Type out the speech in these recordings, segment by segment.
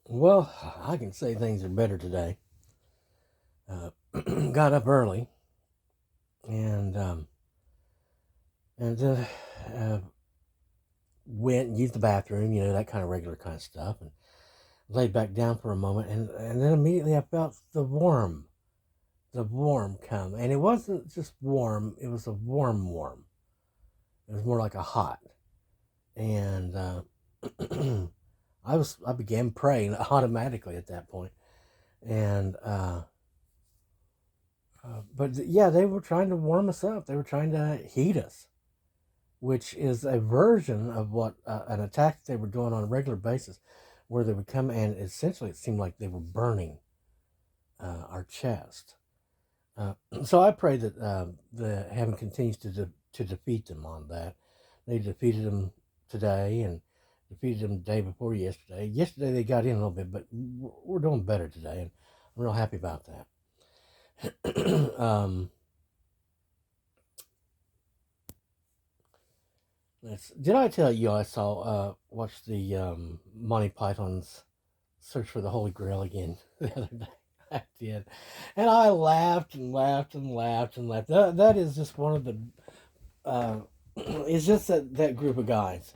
Well, I can say things are better today. Uh, got up early and um, and went and used the bathroom, that kind of regular kind of stuff, and laid back down for a moment, and then immediately I felt the warm come, and it wasn't just warm; it was a warm. It was more like a hot, and I began praying automatically at that point, and but yeah, they were trying to warm us up. They were trying to heat us, which is a version of what an attack they were doing on a regular basis, where they would come and essentially it seemed like they were burning our chest. So I pray that the heaven continues to defeat them on that. They defeated them today and defeated them the day before yesterday. Yesterday they got in a little bit, but we're doing better today, and I'm real happy about that. Did I tell you I saw watched the Monty Python's Search for the Holy Grail again the other day? I did, and I laughed and laughed and laughed and laughed. That is just one of the. It's just that group of guys,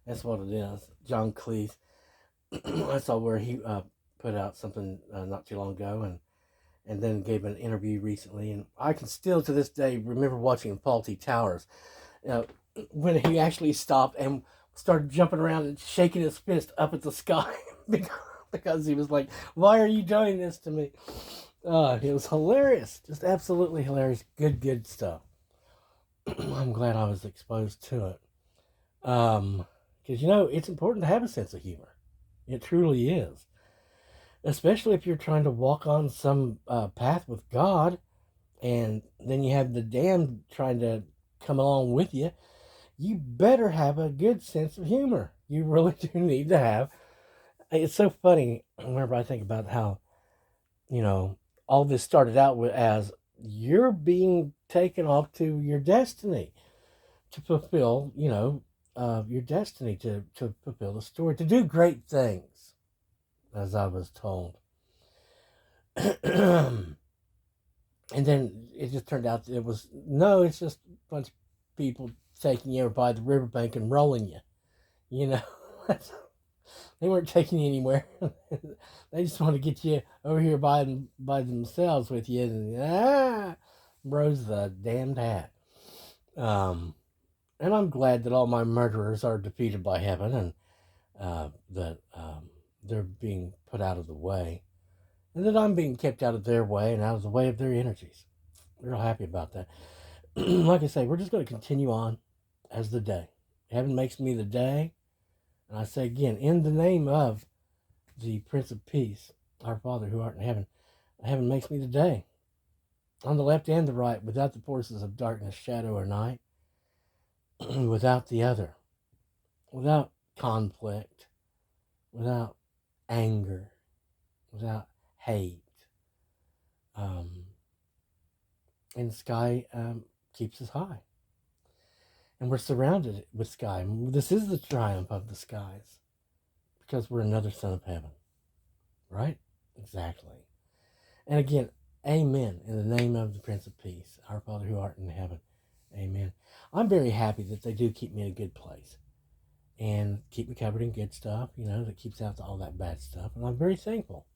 That's what it is. John Cleese. I saw where he put out something not too long ago, and then gave an interview recently, and I can still to this day remember watching Faulty Towers. Uh, when he actually stopped and started jumping around and shaking his fist up at the sky because he was like, "Why are you doing this to me?" It was hilarious, just absolutely hilarious. Good stuff. I'm glad I was exposed to it. Because it's important to have a sense of humor. It truly is, especially if you're trying to walk on some path with God, and then you have the damned trying to come along with you. You better have a good sense of humor. You really do need to have. It's so funny whenever I think about how, you know, all this started out with as you're being taken off to your destiny to fulfill, your destiny to fulfill the story, to do great things, as I was told. And then it just turned out that it was, no, it's just a bunch of people taking you over by the riverbank and rolling you. You know, they weren't taking you anywhere. They just want to get you over here by themselves with you. And bros the damned hat. Um, and I'm glad that all my murderers are defeated by heaven, and that they're being put out of the way, and that I'm being kept out of their way and out of the way of their energies. Real happy about that. Like I say, we're just going to continue on as the day. Heaven makes me the day. And I say again, in the name of the Prince of Peace, our Father who art in heaven, heaven makes me the day. On the left and the right, without the forces of darkness, shadow, or night, without the other, without conflict, without anger, without hate. Um, and the sky keeps us high. And we're surrounded with sky. This is the triumph of the skies because we're another son of heaven, right? Exactly. And again, amen in the name of the Prince of Peace, our Father who art in heaven. Amen. I'm very happy that they do keep me in a good place and keep me covered in good stuff, that keeps out all that bad stuff. And I'm very thankful,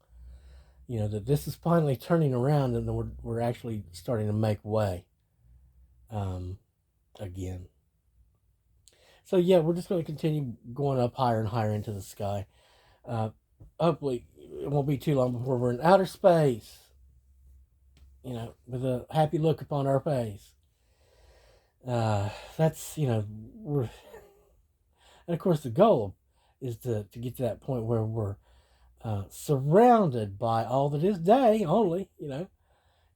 that this is finally turning around and we're actually starting to make way again. So, yeah, we're just going to continue going up higher and higher into the sky. Uh, Hopefully, it won't be too long before we're in outer space, with a happy look upon our face. That's, we're, and of course, the goal is to get to that point where we're surrounded by all that is day only,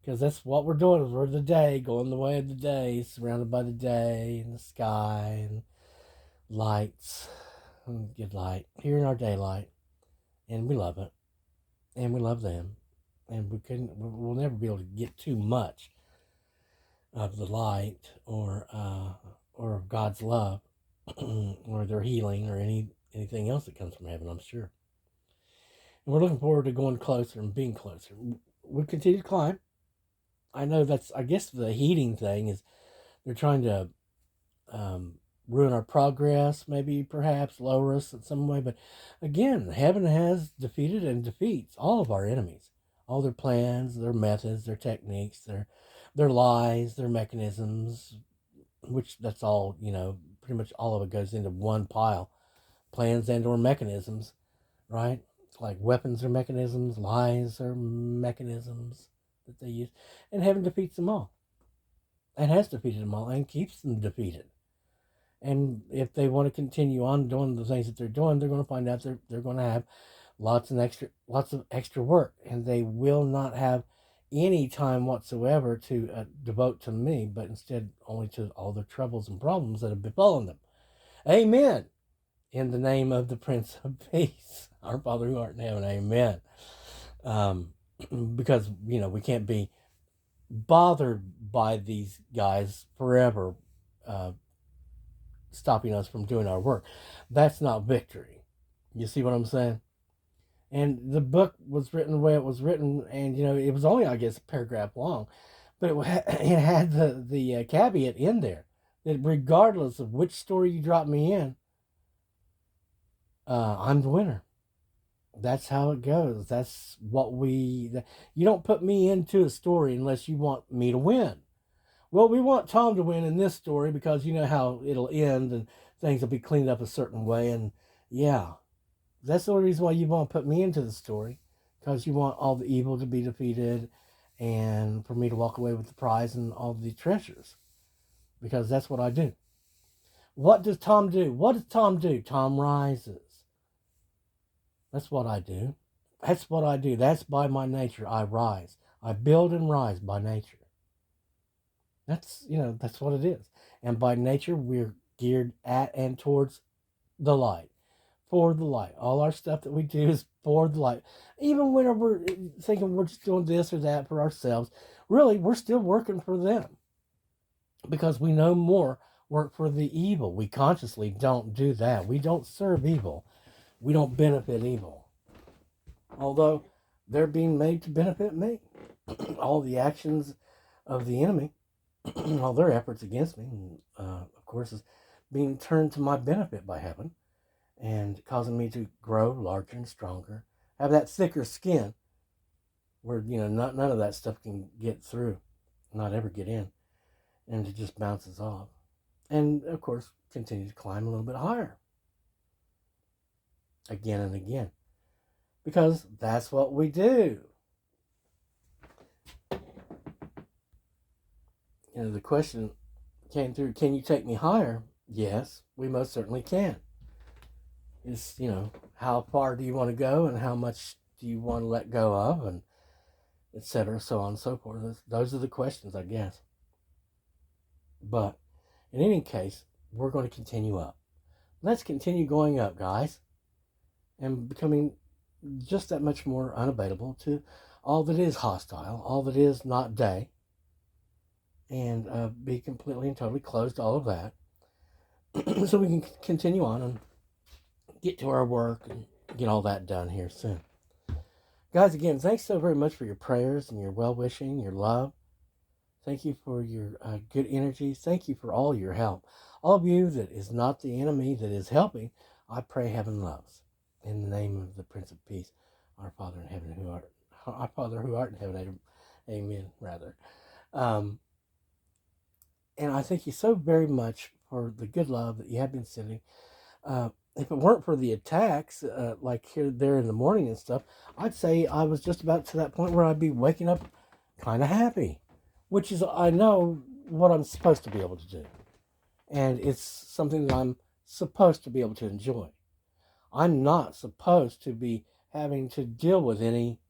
because that's what we're doing. We're the day, going the way of the day, surrounded by the day and the sky and lights, and good light here in our daylight, and we love it, and we love them, and we'll never be able to get too much of the light or of God's love or their healing or anything else that comes from heaven, I'm sure. And we're looking forward to going closer and being closer. We continue to climb. I know that's, I guess the heating thing is they're trying to um, ruin our progress, maybe perhaps lower us in some way. But again, heaven has defeated and defeats all of our enemies, all their plans, their methods, their techniques, their lies, their mechanisms, which that's all, pretty much all of it goes into one pile. Plans and or mechanisms, right? It's like weapons or mechanisms, lies or mechanisms that they use. And heaven defeats them all. And has defeated them all and keeps them defeated. And if they want to continue on doing the things that they're doing, they're going to find out they're going to have lots of extra work, and they will not have any time whatsoever to devote to me, but instead only to all the troubles and problems that have befallen them. Amen. In the name of the Prince of Peace, our Father who art in heaven, amen. Um, because we can't be bothered by these guys forever, stopping us from doing our work. That's not victory. You see what I'm saying? And the book was written the way it was written, and it was only, I guess, a paragraph long, but it had the caveat in there that regardless of which story you drop me in, I'm the winner. That's how it goes. That's what you don't put me into a story unless you want me to win. Well, we want Tom to win in this story because you know how it'll end and things will be cleaned up a certain way. And yeah, that's the only reason why you want to put me into the story, because you want all the evil to be defeated and for me to walk away with the prize and all the treasures, because that's what I do. What does Tom do? What does Tom do? Tom rises. That's what I do. That's what I do. That's by my nature. I rise. I build and rise by nature. That's what it is. And by nature, we're geared at and towards the light, for the light. All our stuff that we do is for the light. Even when we're thinking we're just doing this or that for ourselves, really, we're still working for them, because we no more work for the evil. We consciously don't do that. We don't serve evil. We don't benefit evil. Although they're being made to benefit me. All the actions of the enemy, all their efforts against me, of course, is being turned to my benefit by heaven and causing me to grow larger and stronger, have that thicker skin where, none of that stuff can get through, not ever get in, and it just bounces off. And, of course, continue to climb a little bit higher again and again, because that's what we do. The question came through, can you take me higher? Yes, we most certainly can. It's, how far do you want to go and how much do you want to let go of, and etc., so on and so forth. Those are the questions, I guess. But in any case, we're going to continue up. Let's continue going up, guys, and becoming just that much more unabateable to all that is hostile, all that is not day, and be completely and totally closed to all of that, so we can continue on and get to our work and get all that done here soon. Guys, again, thanks so very much for your prayers and your well-wishing, your love. Thank you for your good energy. Thank you for all your help. All of you that is not the enemy that is helping, I pray heaven loves. In the name of the Prince of Peace, our Father in heaven our Father who art in heaven, amen, rather. And I thank you so very much for the good love that you have been sending. If it weren't for the attacks, like here, there in the morning and stuff, I'd say I was just about to that point where I'd be waking up kind of happy, which is, I know, what I'm supposed to be able to do. And it's something that I'm supposed to be able to enjoy. I'm not supposed to be having to deal with any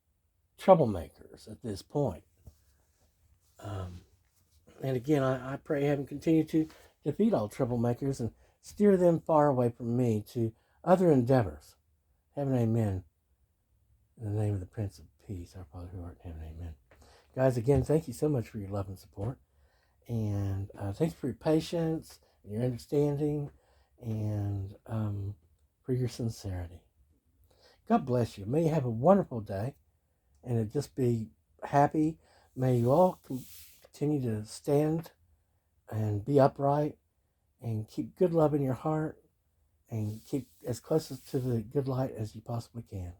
troublemakers at this point. And again, I pray heaven continue to defeat all troublemakers and steer them far away from me to other endeavors. Heaven, amen. In the name of the Prince of Peace, our Father who art in heaven, amen. Guys, again, thank you so much for your love and support. And thanks for your patience and your understanding and for your sincerity. God bless you. May you have a wonderful day, and it just be happy. May you all continue to stand and be upright and keep good love in your heart and keep as close to the good light as you possibly can.